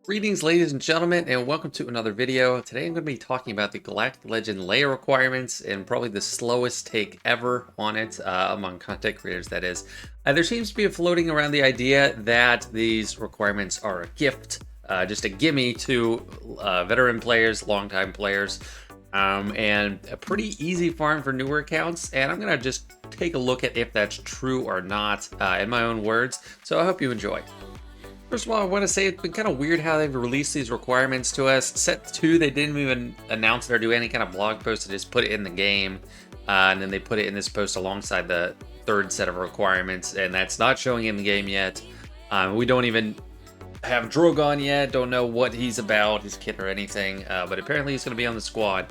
Greetings, ladies and gentlemen, and welcome to another video. Today I'm going to be talking about the Galactic Legend Leia requirements and probably the slowest take ever on it among content creators, that is. There seems to be floating around the idea that these requirements are a gift, just a gimme to veteran players, longtime players, and a pretty easy farm for newer accounts. And I'm going to just take a look at if that's true or not in my own words, so I hope you enjoy. First of all, I want to say it's been kind of weird how they've released these requirements to us. Set 2, they didn't even announce it or do any kind of blog post. They just put it in the game, and then they put it in this post alongside the third set of requirements, and that's not showing in the game yet. We don't even have Drogon yet, don't know what he's about, his kit or anything, but apparently he's going to be on the squad.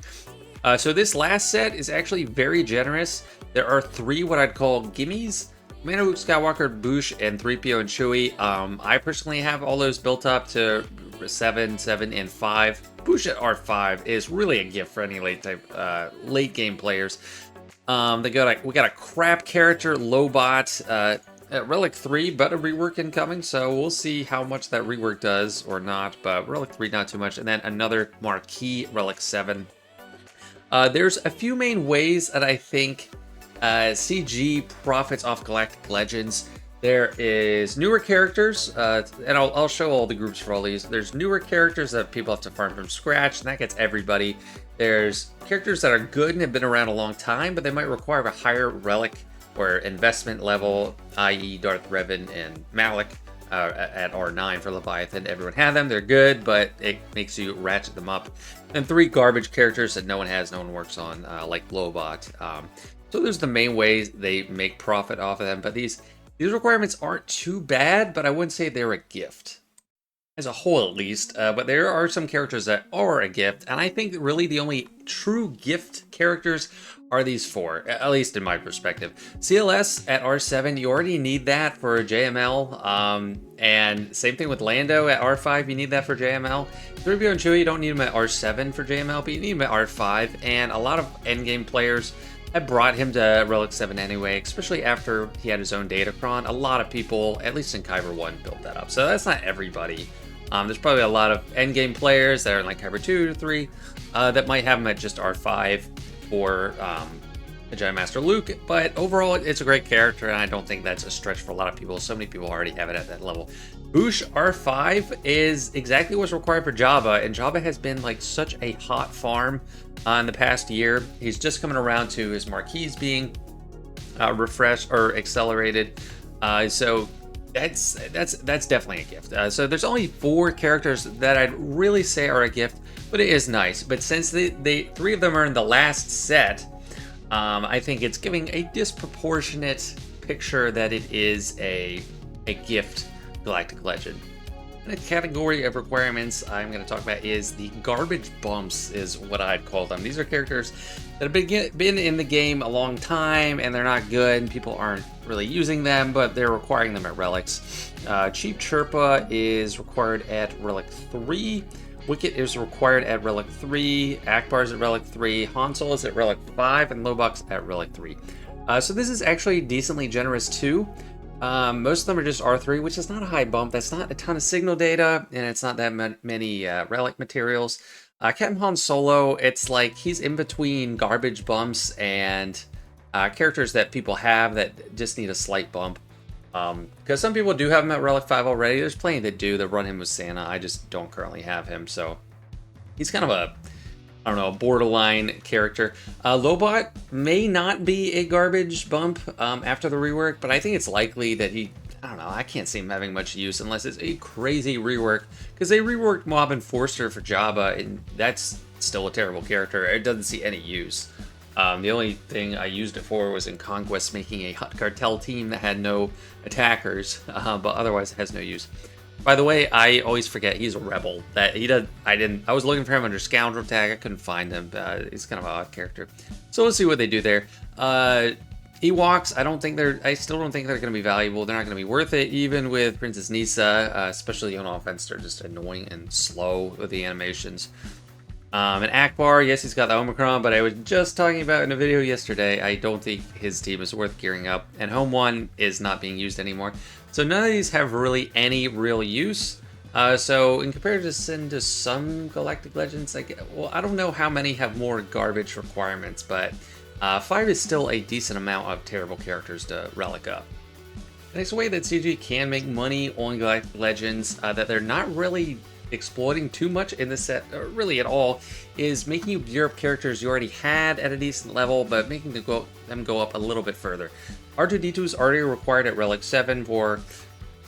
So this last set is actually very generous. There are 3 what I'd call gimmies. Mando, Luke Skywalker, Boosh, and 3PO and Chewie. I personally have all those built up to 7, 7, and 5. Boosh at R5 is really a gift for any late game players. We got a crap character, Lobot, at Relic 3, but a rework incoming, so we'll see how much that rework does or not, but Relic 3 not too much. And then another marquee, Relic 7. There's a few main ways that I think CG profits off Galactic Legends. There is newer characters, and I'll show all the groups for all these. There's newer characters that people have to farm from scratch, and that gets everybody. There's characters that are good and have been around a long time, but they might require a higher relic or investment level, i.e. Darth Revan and Malik at R9 for Leviathan. Everyone had them, they're good, but it makes you ratchet them up. And 3 garbage characters that no one has, no one works on, like Lobot. So there's the main ways they make profit off of them, but these requirements aren't too bad, but I wouldn't say they're a gift. As a whole, at least, but there are some characters that are a gift, and I think really the only true gift characters are these 4, at least in my perspective. CLS at R7, you already need that for JML, and same thing with Lando at R5, you need that for JML. 3PO and Chewie, you don't need them at R7 for JML, but you need them at R5, and a lot of endgame players I brought him to Relic 7 anyway, especially after he had his own Datacron. A lot of people, at least in Kyber 1, built that up. So that's not everybody. There's probably a lot of endgame players that are in like Kyber 2 or 3 that might have him at just R5 for the Jedi Master Luke. But overall, it's a great character, and I don't think that's a stretch for a lot of people. So many people already have it at that level. Boosh R5 is exactly what's required for Jabba, and Jabba has been like such a hot farm in the past year. He's just coming around to his marquees being refreshed or accelerated, so that's definitely a gift. So there's only 4 characters that I'd really say are a gift, but it is nice. But since they 3 of them are in the last set, I think it's giving a disproportionate picture that it is a gift Galactic Legend. The category of requirements I'm going to talk about is the garbage bumps, is what I'd call them. These are characters that have been in the game a long time, and they're not good, and people aren't really using them, but they're requiring them at relics. Cheap Chirpa is required at Relic 3. Wicket is required at Relic 3. Akbar is at Relic 3. Han Solo is at Relic 5, and Lobux at Relic 3. So this is actually decently generous too. Most of them are just R3, which is not a high bump. That's not a ton of signal data, and it's not that many relic materials. Captain Han Solo, it's like he's in between garbage bumps and characters that people have that just need a slight bump. Because some people do have him at Relic 5 already. There's plenty that do that run him with Santa. I just don't currently have him, so he's kind of a borderline character. Lobot may not be a garbage bump after the rework, but I think it's likely that I can't see him having much use unless it's a crazy rework, because they reworked Mob and Forster for Jabba, and that's still a terrible character. It doesn't see any use. The only thing I used it for was in Conquest, making a Hutt Cartel team that had no attackers, but otherwise it has no use. By the way, I always forget he's a rebel. I was looking for him under Scoundrel Tag. I couldn't find him. He's kind of an odd character. So let's see what they do there. Ewoks, I still don't think they're going to be valuable. They're not going to be worth it, even with Princess Nisa, especially on offense. They're just annoying and slow with the animations. And Akbar, yes, he's got the Omicron, but I was just talking about in a video yesterday, I don't think his team is worth gearing up. And Home 1 is not being used anymore. So none of these have really any real use. So in comparison to some Galactic Legends, well, I don't know how many have more garbage requirements, but 5 is still a decent amount of terrible characters to relic up. The next way that CG can make money on Galactic Legends that they're not really exploiting too much in this set, or really at all, is making you gear up characters you already had at a decent level, but making them go up a little bit further. R2-D2 is already required at Relic 7 for,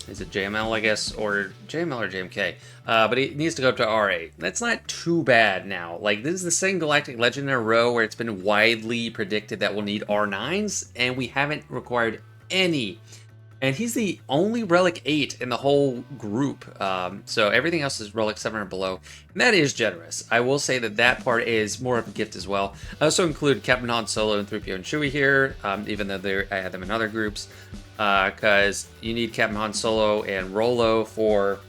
is it JML, I guess, or JML or JMK, but it needs to go up to R8. That's not too bad now. Like, this is the second Galactic Legend in a row where it's been widely predicted that we'll need R9s, and we haven't required any. And he's the only Relic 8 in the whole group, so everything else is Relic 7 or below, and that is generous. I will say that that part is more of a gift as well. I also include Captain Han Solo and 3PO and Chewie here, even though I had them in other groups, because you need Captain Han Solo and Rolo for,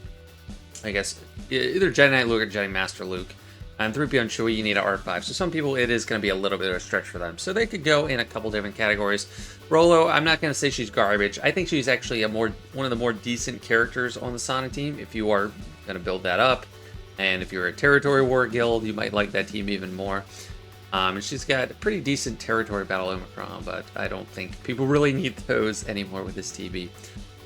I guess, either Jedi Knight Luke or Jedi Master Luke. And 3PO and Chewie, you need an R5. So some people, it is going to be a little bit of a stretch for them. So they could go in a couple different categories. Rolo, I'm not going to say she's garbage. I think she's actually one of the more decent characters on the Sonic team if you are going to build that up. And if you're a Territory War Guild, you might like that team even more. And she's got a pretty decent Territory Battle Omicron, but I don't think people really need those anymore with this TB.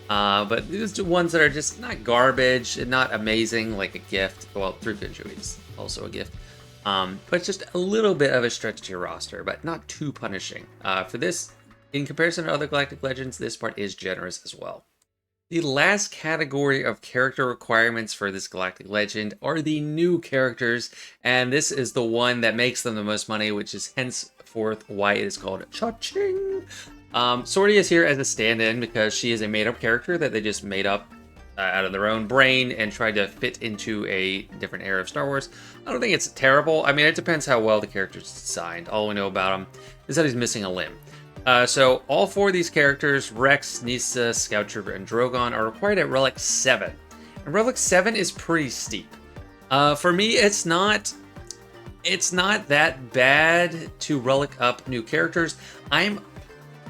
But these are ones that are just not garbage and not amazing, like a gift. Well, 3PO and Chewie is also a gift. But it's just a little bit of a stretch to your roster, but not too punishing. For this, in comparison to other Galactic Legends, this part is generous as well. The last category of character requirements for this Galactic Legend are the new characters, and this is the one that makes them the most money, which is henceforth why it is called Cha-Ching. Sortie is here as a stand-in because she is a made-up character that they just made up out of their own brain and tried to fit into a different era of Star Wars. I don't think it's terrible. I mean, it depends how well the character's designed. All we know about him is that he's missing a limb. So all 4 of these characters, Rex, Nisa, Scout Trooper, and Drogon, are required at Relic 7. And Relic 7 is pretty steep. For me, it's not that bad to relic up new characters.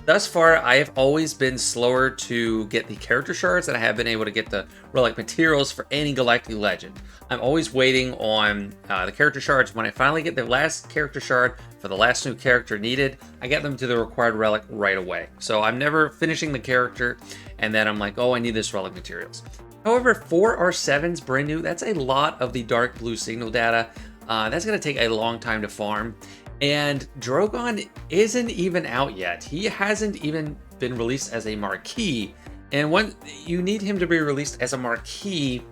Thus far, I have always been slower to get the character shards than I have been able to get the relic materials for any Galactic Legend. I'm always waiting on the character shards. When I finally get the last character shard for the last new character needed, I get them to the required relic right away. So I'm never finishing the character, and then I'm like, oh, I need this relic materials. However, 4 R7's brand new. That's a lot of the dark blue signal data. That's going to take a long time to farm. And Drogon isn't even out yet. He hasn't even been released as a marquee. And when you need him to be released as a marquee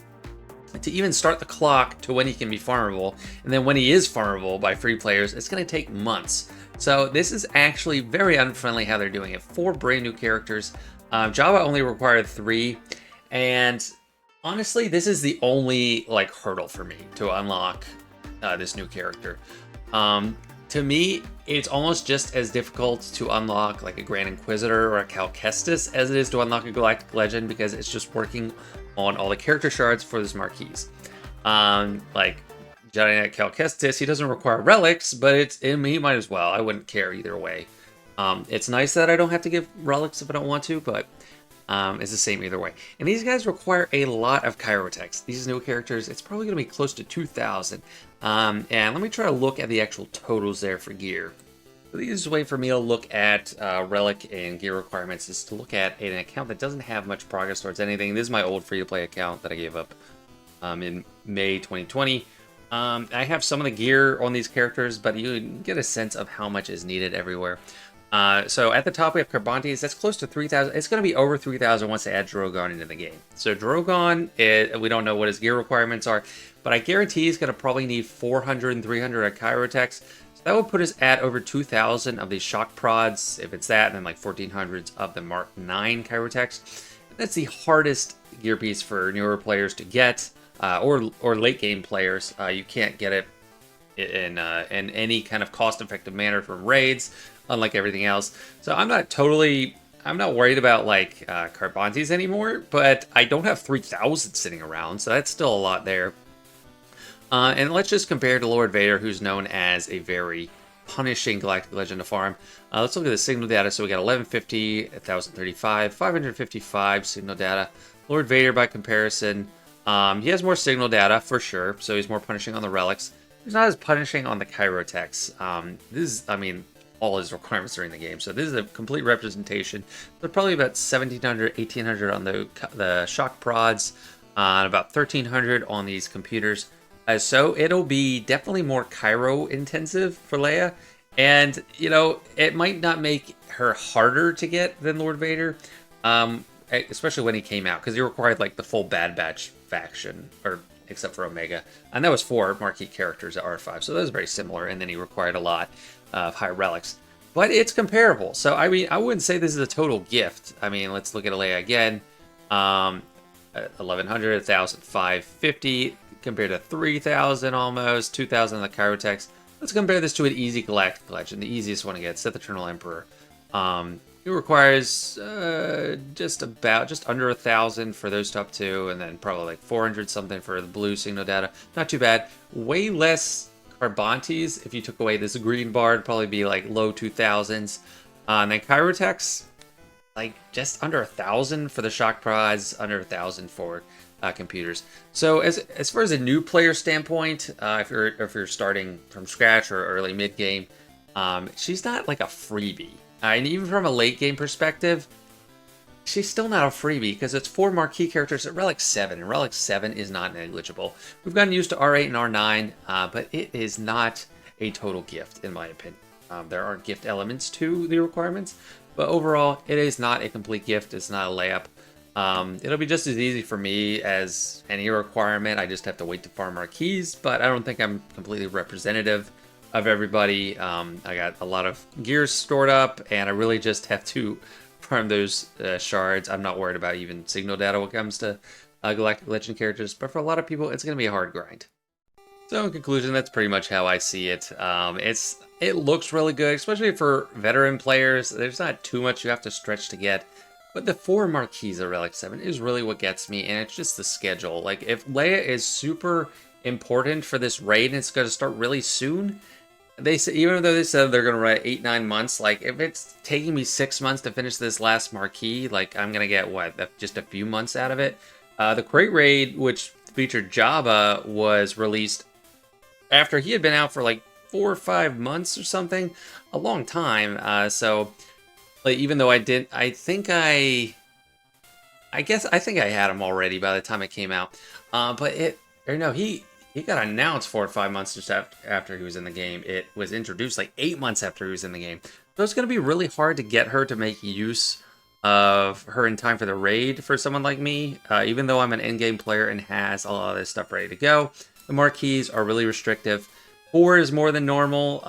to even start the clock to when he can be farmable. And then when he is farmable by free players, it's going to take months. So this is actually very unfriendly how they're doing it. 4 brand new characters. Java only required 3. And honestly, this is the only hurdle for me to unlock this new character. To me, it's almost just as difficult to unlock like a Grand Inquisitor or a Cal Kestis as it is to unlock a Galactic Legend, because it's just working on all the character shards for this marquise. Like Jedi Knight Cal Kestis, he doesn't require relics, but he might as well. I wouldn't care either way. It's nice that I don't have to give relics if I don't want to, but it's the same either way. And these guys require a lot of Chirotechs. These new characters, it's probably going to be close to 2,000. And let me try to look at the actual totals there for gear. The easiest way for me to look at relic and gear requirements is to look at an account that doesn't have much progress towards anything. This is my old free-to-play account that I gave up in May 2020. I have some of the gear on these characters, but you get a sense of how much is needed everywhere. So at the top we have Carbontes. That's close to 3,000. It's going to be over 3,000 once they add Drogon into the game. So Drogon, we don't know what his gear requirements are, but I guarantee he's going to probably need 400 and 300 at Chirotechs. So that would put us at over 2,000 of these shock prods, if it's that, and then like 1,400 of the Mark 9 Chirotechs. That's the hardest gear piece for newer players to get, or late game players. You can't get it in any kind of cost-effective manner from raids, unlike everything else. So I'm not worried about like Carbontes anymore, but I don't have 3,000 sitting around, so that's still a lot there. And let's just compare to Lord Vader, who's known as a very punishing Galactic Legend to farm. Let's look at the signal data. So we got 1150, 1035, 555 signal data. Lord Vader, by comparison, He has more signal data for sure, so he's more punishing on the relics. He's not as punishing on the Chirotechs. This is, I mean, all his requirements are in the game, so this is a complete representation. They're probably about 1700, 1800 on the shock prods, and about 1300 on these computers. So it'll be definitely more Cairo intensive for Leia. And, you know, it might not make her harder to get than Lord Vader, especially when he came out, because he required, like, the full Bad Batch faction, or except for Omega. And that was 4 marquee characters at R5, so that was very similar, and then he required a lot of high relics. But it's comparable, so, I mean, I wouldn't say this is a total gift. I mean, let's look at Leia again. 1100, 1550, compared to 3000 almost, 2000 on the Chirotechs. Let's compare this to an easy Galactic Legend, the easiest one to get, Sith Eternal Emperor. It requires just under 1,000 for those top 2, and then probably like 400 something for the blue signal data. Not too bad. Way less Carbantes. If you took away this green bar, it'd probably be like low 2,000s. And then Chirotechs, like just under 1,000 for the shock prods, under 1,000 for computers. So as far as a new player standpoint, if you're starting from scratch or early mid game, she's not like a freebie. And even from a late game perspective, she's still not a freebie because it's 4 marquee characters at Relic 7, and Relic 7 is not negligible. We've gotten used to R8 and R9, but it is not a total gift in my opinion. There are gift elements to the requirements, but overall, it is not a complete gift. It's not a layup. It'll be just as easy for me as any requirement. I just have to wait to farm marquees, but I don't think I'm completely representative of everybody. I got a lot of gears stored up, and I really just have to farm those shards. I'm not worried about even signal data when it comes to Galactic Legend characters, but for a lot of people, it's going to be a hard grind. So in conclusion, that's pretty much how I see it. It looks really good, especially for veteran players. There's not too much you have to stretch to get. But the 4 marquees of Relic 7 is really what gets me, and it's just the schedule. Like, if Leia is super important for this raid and it's going to start really soon, they say, even though they said they're going to run 8-9 months, like, if it's taking me 6 months to finish this last marquee, like, I'm going to get, what, just a few months out of it? The Crate Raid, which featured Jabba, was released after he had been out for, like, 4 or 5 months or something. A long time, so... Like, even though I think I had him already by the time it came out. But he got announced 4 or 5 months just after he was in the game. It was introduced like 8 months after he was in the game. So it's going to be really hard to get her to make use of her in time for the raid for someone like me. Even though I'm an in-game player and has a lot of this stuff ready to go, the marquees are really restrictive. 4 is more than normal.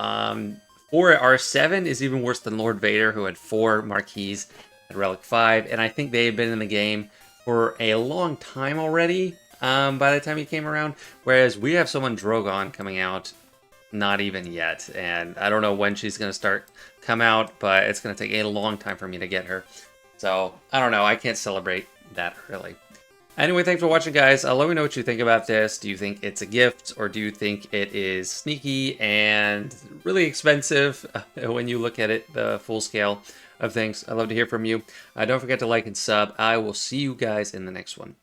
4 at R7 is even worse than Lord Vader, who had 4 marquees at Relic 5, and I think they had been in the game for a long time already by the time he came around, whereas we have someone Drogon coming out not even yet, and I don't know when she's going to come out, but it's going to take a long time for me to get her. So, I don't know, I can't celebrate that early. Anyway, thanks for watching, guys. Let me know what you think about this. Do you think it's a gift, or do you think it is sneaky and really expensive when you look at it, the full scale of things? I'd love to hear from you. Don't forget to like and sub. I will see you guys in the next one.